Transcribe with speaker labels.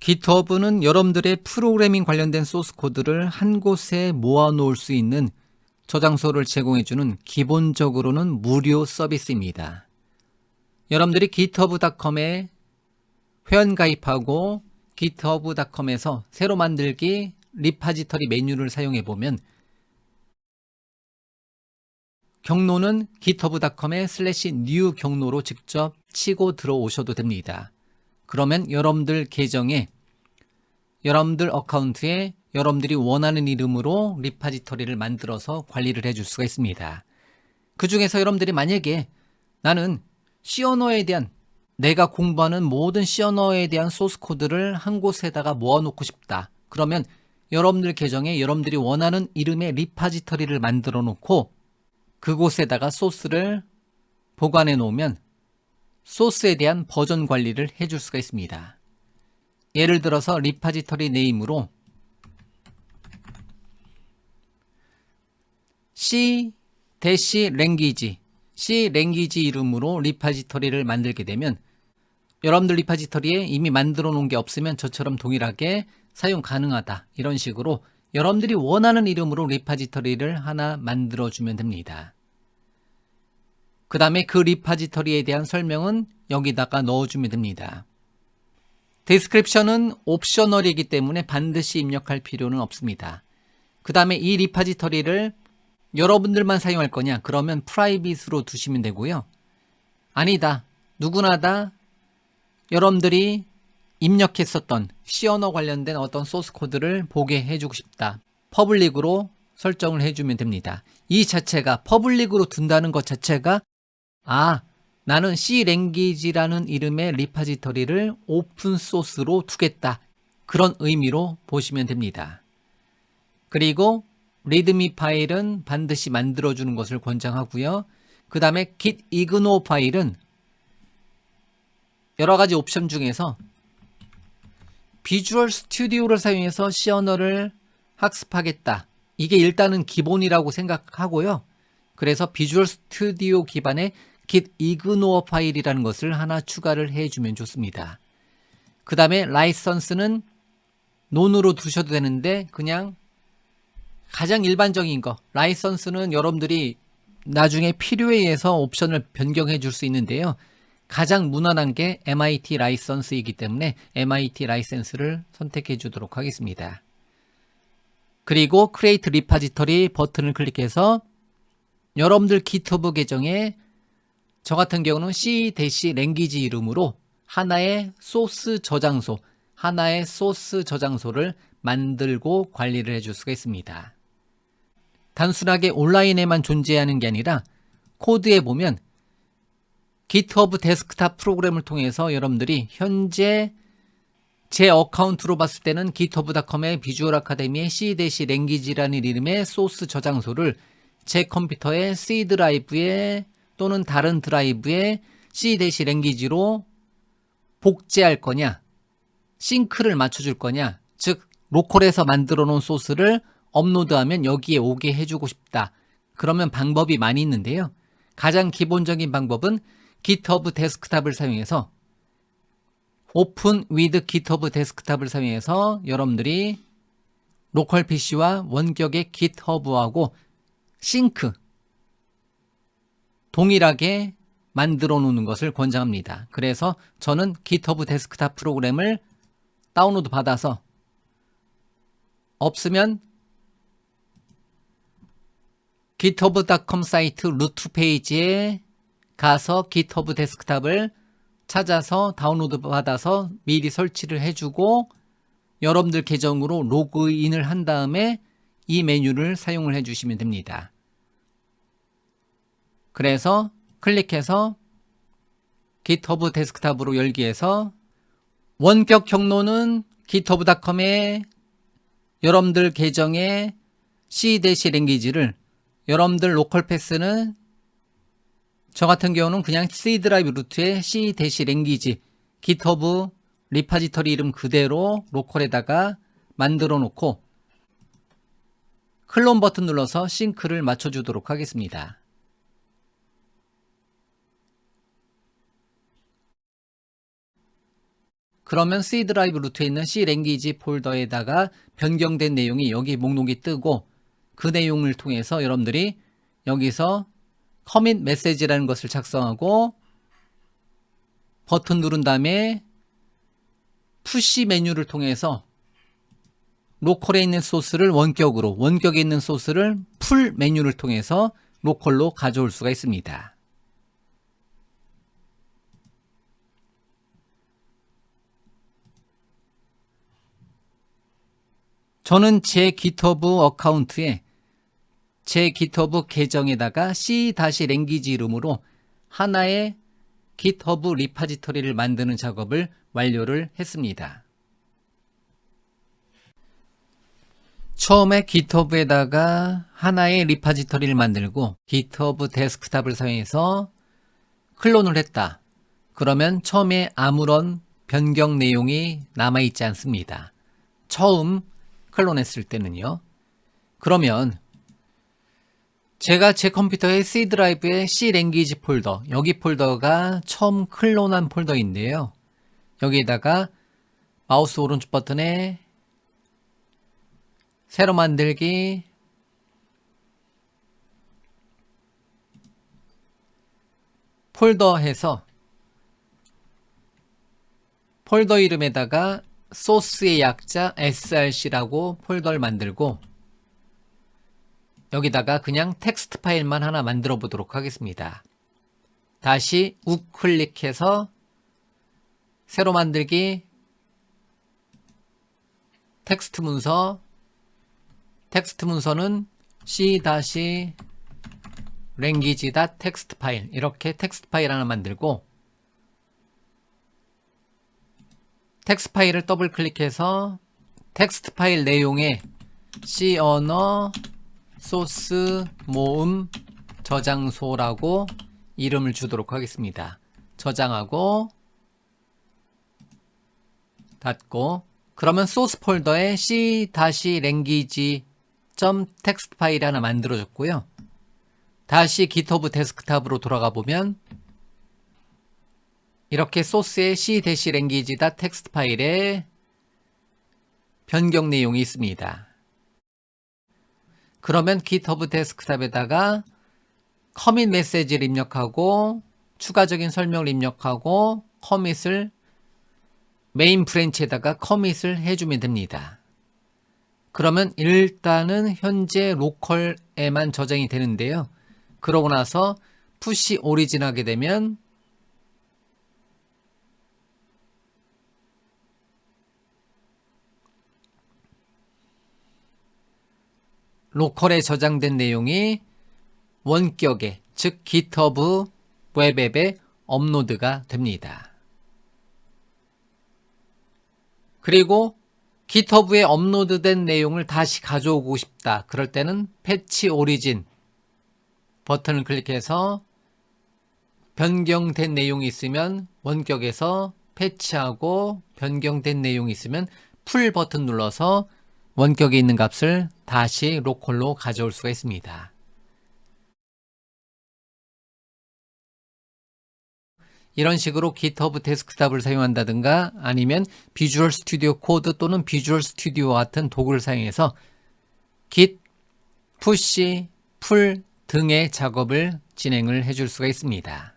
Speaker 1: GitHub는 여러분들의 프로그래밍 관련된 소스 코드를 한 곳에 모아 놓을 수 있는 저장소를 제공해주는 기본적으로는 무료 서비스입니다. 여러분들이 github.com에 회원 가입하고 github.com에서 새로 만들기 리파지터리 메뉴를 사용해보면 경로는 github.com에 /new 경로로 직접 치고 들어오셔도 됩니다. 그러면 여러분들 계정에, 여러분들 어카운트에 여러분들이 원하는 이름으로 리파지터리를 만들어서 관리를 해줄 수가 있습니다. 그 중에서 여러분들이 만약에 나는 C 언어에 대한, 내가 공부하는 모든 C 언어에 대한 소스 코드를 한 곳에다가 모아놓고 싶다. 그러면 여러분들 계정에 여러분들이 원하는 이름의 리파지터리를 만들어 놓고 그곳에다가 소스를 보관해 놓으면 소스에 대한 버전 관리를 해줄 수가 있습니다. 예를 들어서 리파지터리 네임으로 C-language, C-language 이름으로 리파지터리를 만들게 되면 여러분들 리파지터리에 이미 만들어 놓은 게 없으면 저처럼 동일하게 사용 가능하다. 이런 식으로 여러분들이 원하는 이름으로 리파지터리를 하나 만들어 주면 됩니다. 그 다음에 그 리파지터리에 대한 설명은 여기다가 넣어주면 됩니다. 디스크립션은 옵셔널이기 때문에 반드시 입력할 필요는 없습니다. 그 다음에 이 리파지터리를 여러분들만 사용할 거냐? 그러면 프라이빗으로 두시면 되고요. 아니다. 누구나 다 여러분들이 입력했었던 C 언어 관련된 어떤 소스 코드를 보게 해주고 싶다. 퍼블릭으로 설정을 해주면 됩니다. 이 자체가 퍼블릭으로 둔다는 것 자체가 나는 C-language라는 이름의 리파지터리를 오픈소스로 두겠다. 그런 의미로 보시면 됩니다. 그리고 리드미 파일은 반드시 만들어주는 것을 권장하고요. 그 다음에 gitignore 파일은 여러 가지 옵션 중에서 비주얼 스튜디오를 사용해서 C 언어를 학습하겠다. 이게 일단은 기본이라고 생각하고요. 그래서 비주얼 스튜디오 기반의 gitignore 파일이라는 것을 하나 추가를 해주면 좋습니다. 그 다음에 라이선스는 논으로 두셔도 되는데 그냥 가장 일반적인 거, 라이선스는 여러분들이 나중에 필요에 의해서 옵션을 변경해 줄 수 있는데요. 가장 무난한 게 MIT 라이선스이기 때문에 MIT 라이선스를 선택해 주도록 하겠습니다. 그리고 Create Repository 버튼을 클릭해서 여러분들 GitHub 계정에 저 같은 경우는 C-language 이름으로 하나의 소스 저장소를 만들고 관리를 해줄 수가 있습니다. 단순하게 온라인에만 존재하는 게 아니라 코드에 보면 GitHub 데스크탑 프로그램을 통해서 여러분들이 현재 제 어카운트로 봤을 때는 github.com의 비주얼 아카데미의 C-language라는 이름의 소스 저장소를 제 컴퓨터의 C 드라이브에 또는 다른 드라이브에 C-language로 복제할 거냐, 싱크를 맞춰줄 거냐, 즉 로컬에서 만들어 놓은 소스를 업로드하면 여기에 오게 해주고 싶다. 그러면 방법이 많이 있는데요. 가장 기본적인 방법은 GitHub 데스크탑을 사용해서 Open with GitHub 데스크탑을 사용해서 여러분들이 로컬 PC와 원격의 GitHub하고 싱크 동일하게 만들어 놓는 것을 권장합니다. 그래서 저는 GitHub 데스크탑 프로그램을 다운로드 받아서 없으면 github.com 사이트 루트 페이지에 가서 GitHub 데스크탑을 찾아서 다운로드 받아서 미리 설치를 해주고 여러분들 계정으로 로그인을 한 다음에 이 메뉴를 사용을 해주시면 됩니다. 그래서 클릭해서 GitHub 데스크탑으로 열기 위해서 원격 경로는 github.com에 여러분들 계정의 C-language를 여러분들 로컬 패스는 저 같은 경우는 그냥 C 드라이브 루트에 C-language GitHub 리파지터리 이름 그대로 로컬에다가 만들어 놓고 클론 버튼 눌러서 싱크를 맞춰주도록 하겠습니다. 그러면 C 드라이브 루트에 있는 C 랭귀지 폴더에다가 변경된 내용이 여기 목록이 뜨고 그 내용을 통해서 여러분들이 여기서 커밋 메시지라는 것을 작성하고 버튼 누른 다음에 푸시 메뉴를 통해서 로컬에 있는 소스를 원격에 있는 소스를 풀 메뉴를 통해서 로컬로 가져올 수가 있습니다. 저는 제 GitHub 어카운트에 제 GitHub 계정에다가 C-랭귀지 이름으로 하나의 GitHub 리파지터리를 만드는 작업을 완료를 했습니다. 처음에 GitHub에다가 하나의 리파지터리를 만들고 GitHub 데스크탑을 사용해서 클론을 했다. 그러면 처음에 아무런 변경 내용이 남아있지 않습니다. 처음 클론했을 때는요. 그러면 제가 제 컴퓨터의 C 드라이브의 C 랭귀지 폴더, 여기 폴더가 처음 클론한 폴더인데요. 여기에다가 마우스 오른쪽 버튼에 새로 만들기, 폴더 해서 폴더 이름에다가 소스의 약자 src라고 폴더를 만들고 여기다가 그냥 텍스트 파일만 하나 만들어 보도록 하겠습니다. 다시 우클릭해서 새로 만들기, 텍스트 문서, 텍스트 문서는 c-language.txt 파일, 이렇게 텍스트 파일 하나 만들고 텍스트 파일을 더블 클릭해서 텍스트 파일 내용에 C 언어 소스 모음 저장소라고 이름을 주도록 하겠습니다. 저장하고 닫고, 그러면 소스 폴더에 c-language.txt 파일 하나 만들어줬고요. 다시 GitHub 데스크탑으로 돌아가 보면 이렇게 소스의 c-language.txt 파일에 변경 내용이 있습니다. 그러면 GitHub 데스크탑에다가 커밋 메시지를 입력하고 추가적인 설명을 입력하고 커밋을 메인 브랜치에다가 커밋을 해주면 됩니다. 그러면 일단은 현재 로컬에만 저장이 되는데요. 그러고 나서 푸시 오리진 하게 되면 로컬에 저장된 내용이 원격에, 즉 GitHub 웹앱에 업로드가 됩니다. 그리고 GitHub에 업로드된 내용을 다시 가져오고 싶다. 그럴 때는 패치 오리진 버튼을 클릭해서 변경된 내용이 있으면 원격에서 패치하고 변경된 내용이 있으면 풀 버튼 눌러서 원격에 있는 값을 다시 로컬로 가져올 수가 있습니다. 이런 식으로 GitHub 데스크탑을 사용한다든가 아니면 비주얼 스튜디오 코드 또는 비주얼 스튜디오 같은 도구를 사용해서 git, push, pull 등의 작업을 진행을 해줄 수가 있습니다.